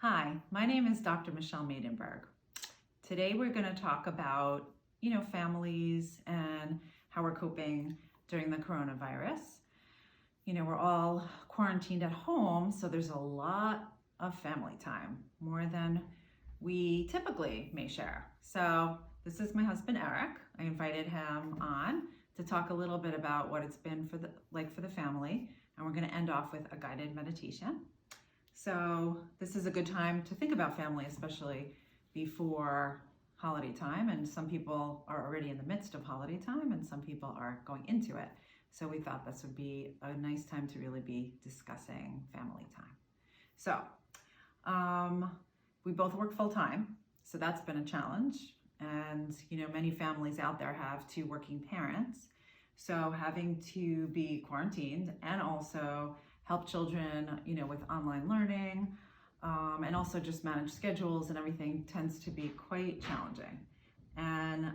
Hi, my name is Dr. Michelle Maidenberg. Today we're going to talk about, families and how we're coping during the coronavirus. We're all quarantined at home, so there's a lot of family time, more than we typically may share. So this is my husband, Eric. I invited him on to talk a little bit about what it's been for the family, and we're going to end off with a guided meditation. So this is a good time to think about family, especially before holiday time. And some people are already in the midst of holiday time and some people are going into it. So we thought this would be a nice time to really be discussing family time. So we both work full time, so that's been a challenge. And many families out there have two working parents. So having to be quarantined and also help children, with online learning, and also just manage schedules and everything tends to be quite challenging. And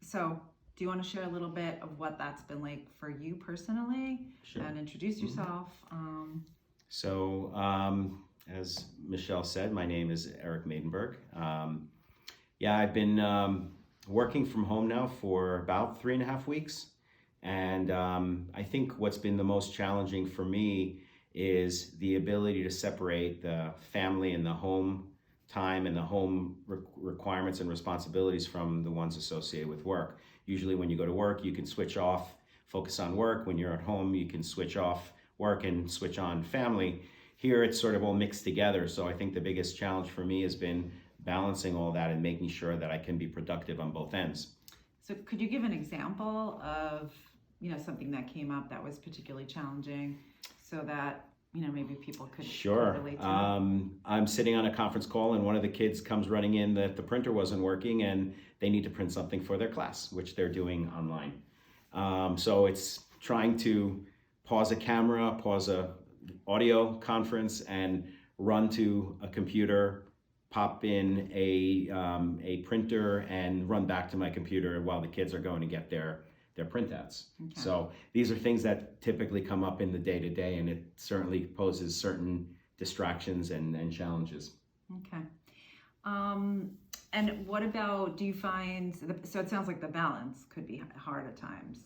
so do you want to share a little bit of what that's been like for you personally? Sure. And introduce yourself? As Michelle said, my name is Eric Maidenberg. I've been working from home now for about 3.5 weeks. And I think what's been the most challenging for me is the ability to separate the family and the home time and the home requirements and responsibilities from the ones associated with work. Usually when you go to work, you can switch off, focus on work. When you're at home, you can switch off work and switch on family. Here, it's sort of all mixed together. So I think the biggest challenge for me has been balancing all that and making sure that I can be productive on both ends. So could you give an example of something that came up that was particularly challenging so that, maybe people could relate to? I'm sitting on a conference call and one of the kids comes running in that the printer wasn't working and they need to print something for their class, which they're doing online. So it's trying to pause a camera, pause a audio conference and run to a computer, pop in a printer and run back to my computer while the kids are going to get their printouts. Okay. So these are things that typically come up in the day-to-day, and it certainly poses certain distractions and challenges. Okay. And what about, do you find, so it sounds like the balance could be hard at times.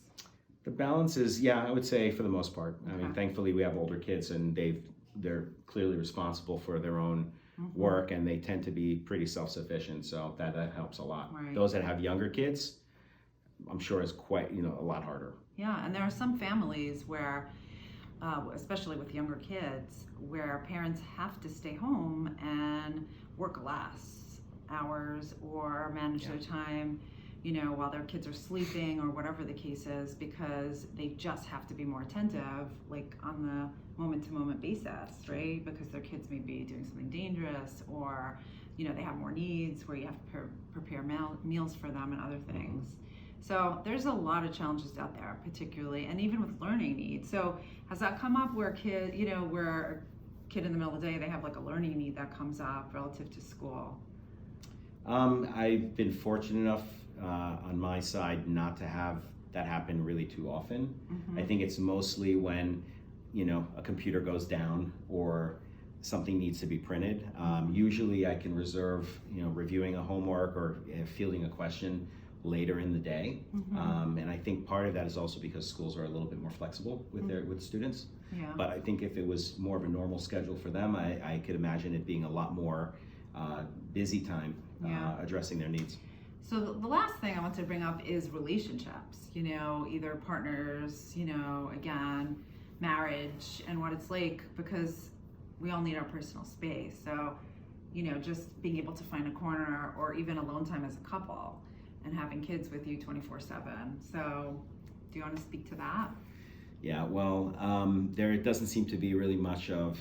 The balance is, I would say for the most part. Okay. I mean, thankfully we have older kids and they're clearly responsible for their own work, and they tend to be pretty self-sufficient, so that helps a lot. Right. Those that have younger kids, I'm sure is quite, a lot harder. Yeah, and there are some families where, especially with younger kids, where parents have to stay home and work less hours or manage their time, while their kids are sleeping or whatever the case is, because they just have to be more attentive, like on the moment-to-moment basis, right? Because their kids may be doing something dangerous, or they have more needs where you have to prepare meals for them and other things. So there's a lot of challenges out there, particularly, and even with learning needs. So has that come up where where a kid in the middle of the day, they have like a learning need that comes up relative to school? I've been fortunate enough on my side not to have that happen really too often. I think it's mostly when, a computer goes down or something needs to be printed. Usually I can reserve, reviewing a homework or fielding a question later in the day. And I think part of that is also because schools are a little bit more flexible with students. Yeah. But I think if it was more of a normal schedule for them, I could imagine it being a lot more busy time addressing their needs. So the last thing I want to bring up is relationships, either partners, again, marriage, and what it's like, because we all need our personal space. So, just being able to find a corner or even alone time as a couple and having kids with you 24/7. So do you want to speak to that? Yeah, well, there doesn't seem to be really much of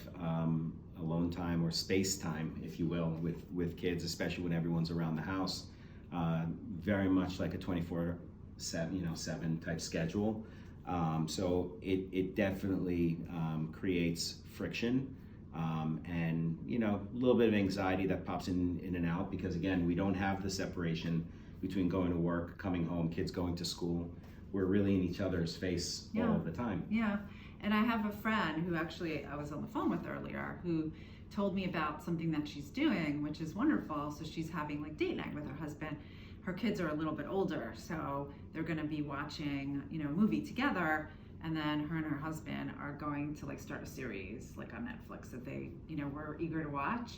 alone time or space time, if you will, with kids, especially when everyone's around the house. Very much like a 24/7 type schedule. So it definitely creates friction and a little bit of anxiety that pops in and out, because again, we don't have the separation between going to work, coming home, kids going to school. We're really in each other's face all of the time. Yeah, And I have a friend who actually I was on the phone with earlier who told me about something that she's doing, which is wonderful. So she's having like date night with her husband. Her kids are a little bit older, so they're going to be watching, a movie together. And then her and her husband are going to like start a series like on Netflix that they, were eager to watch.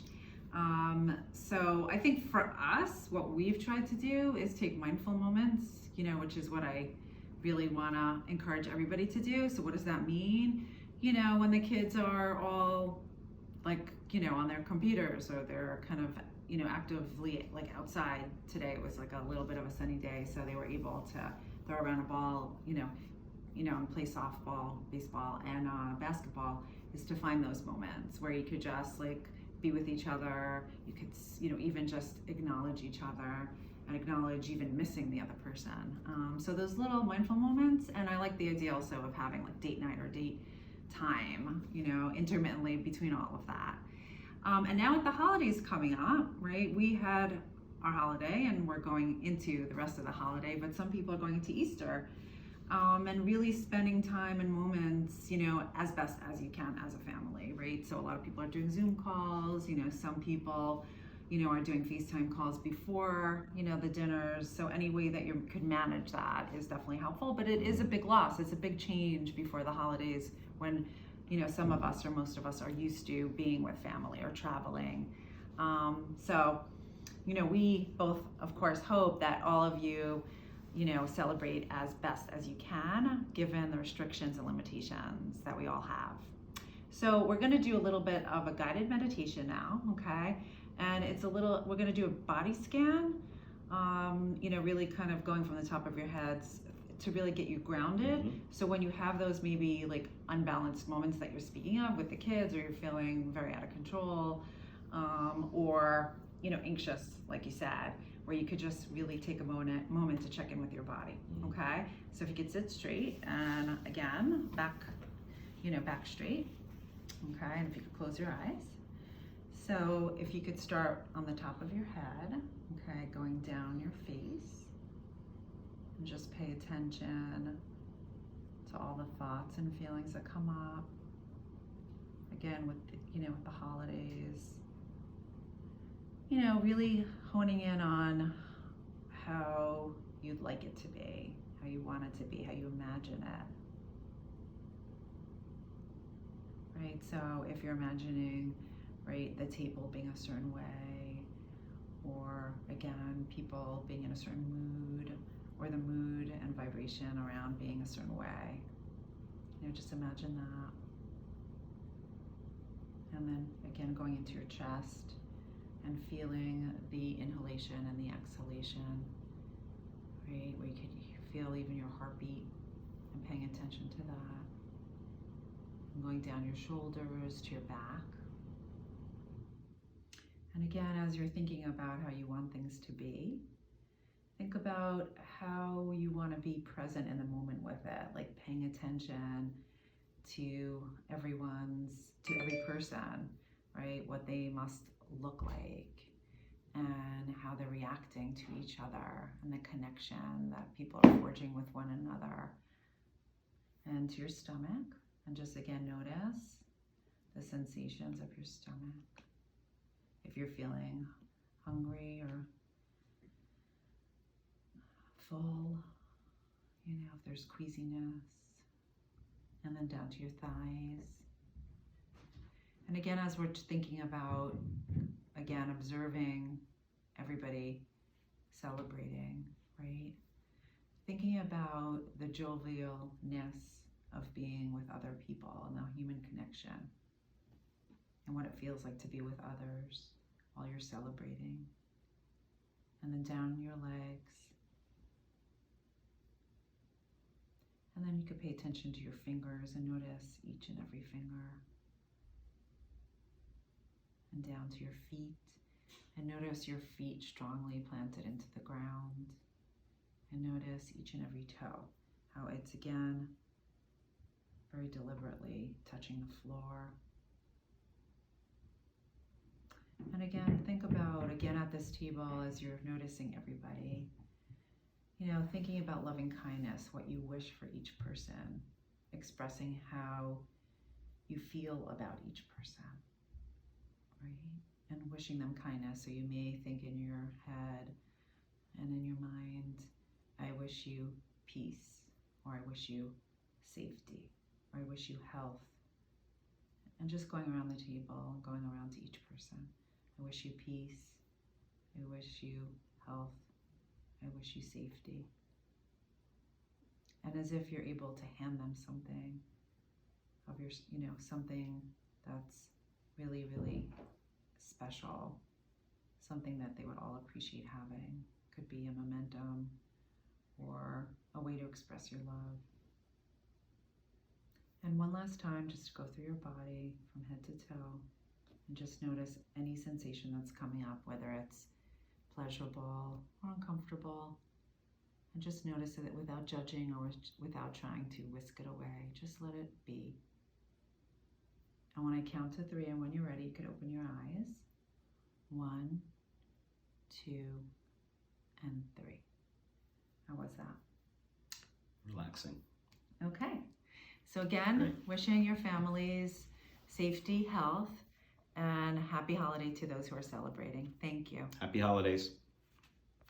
So I think for us, what we've tried to do is take mindful moments, which is what I really want to encourage everybody to do. So what does that mean? When the kids are all like, on their computers or they're kind of, actively like outside. Today it was like a little bit of a sunny day, so they were able to throw around a ball, and play softball, baseball, and basketball, is to find those moments where you could just like be with each other. You could, even just acknowledge each other and acknowledge even missing the other person. So those little mindful moments, and I like the idea also of having like date night or date time, intermittently between all of that. And now with the holidays coming up, right, we had our holiday and we're going into the rest of the holiday, but some people are going into Easter, and really spending time and moments, as best as you can as a family, right? So a lot of people are doing Zoom calls, some people, are doing FaceTime calls before, the dinners. So any way that you could manage that is definitely helpful, but it is a big loss. It's a big change before the holidays when, some of us or most of us are used to being with family or traveling. So, we both, of course, hope that all of you, celebrate as best as you can, given the restrictions and limitations that we all have. So we're going to do a little bit of a guided meditation now, okay? And we're going to do a body scan, really kind of going from the top of your heads to really get you grounded. Mm-hmm. So when you have those maybe like unbalanced moments that you're speaking of with the kids, or you're feeling very out of control, or, anxious, like you said, where you could just really take a moment to check in with your body, okay? So if you could sit straight and again, back straight, okay? And if you could close your eyes. So if you could start on the top of your head, okay, going down your face, and just pay attention to all the thoughts and feelings that come up. Again, with the holidays, really honing in on how you'd like it to be, how you want it to be, how you imagine it. Right, so if you're imagining, right, the table being a certain way, or again, people being in a certain mood, or the mood and vibration around being a certain way, just imagine that. And then again, going into your chest and feeling the inhalation and the exhalation, right, where you could feel even your heartbeat and paying attention to that. And going down your shoulders to your back. And again, as you're thinking about how you want things to be, think about how you want to be present in the moment with it, like paying attention to every person, right? What they must look like and how they're reacting to each other and the connection that people are forging with one another. And to your stomach, and just again notice the sensations of your stomach. If you're feeling hungry or full, if there's queasiness, and then down to your thighs. And again, as we're thinking about, again, observing everybody celebrating, right? Thinking about the jovialness of being with other people and the human connection and what it feels like to be with others while you're celebrating. And then down your legs. And then you could pay attention to your fingers and notice each and every finger. And down to your feet. And notice your feet strongly planted into the ground. And notice each and every toe. How it's again, very deliberately touching the floor. And again, think about, again at this table as you're noticing everybody, thinking about loving kindness, what you wish for each person, expressing how you feel about each person, right? And wishing them kindness. So you may think in your head and in your mind, I wish you peace, or I wish you safety, or I wish you health. And just going around the table, going around to each person. I wish you peace. I wish you health. I wish you safety. And as if you're able to hand them something of your, something that's really, really special, something that they would all appreciate having. Could be a momentum or a way to express your love. And one last time, just go through your body from head to toe and just notice any sensation that's coming up, whether it's pleasurable or uncomfortable. And just notice it without judging or without trying to whisk it away. Just let it be. And when I count to 3 and when you're ready, you could open your eyes. 1, 2, and 3. How was that? Relaxing. Okay. So again, Great. wishing your families safety, health, and happy holiday to those who are celebrating. Thank you. Happy holidays.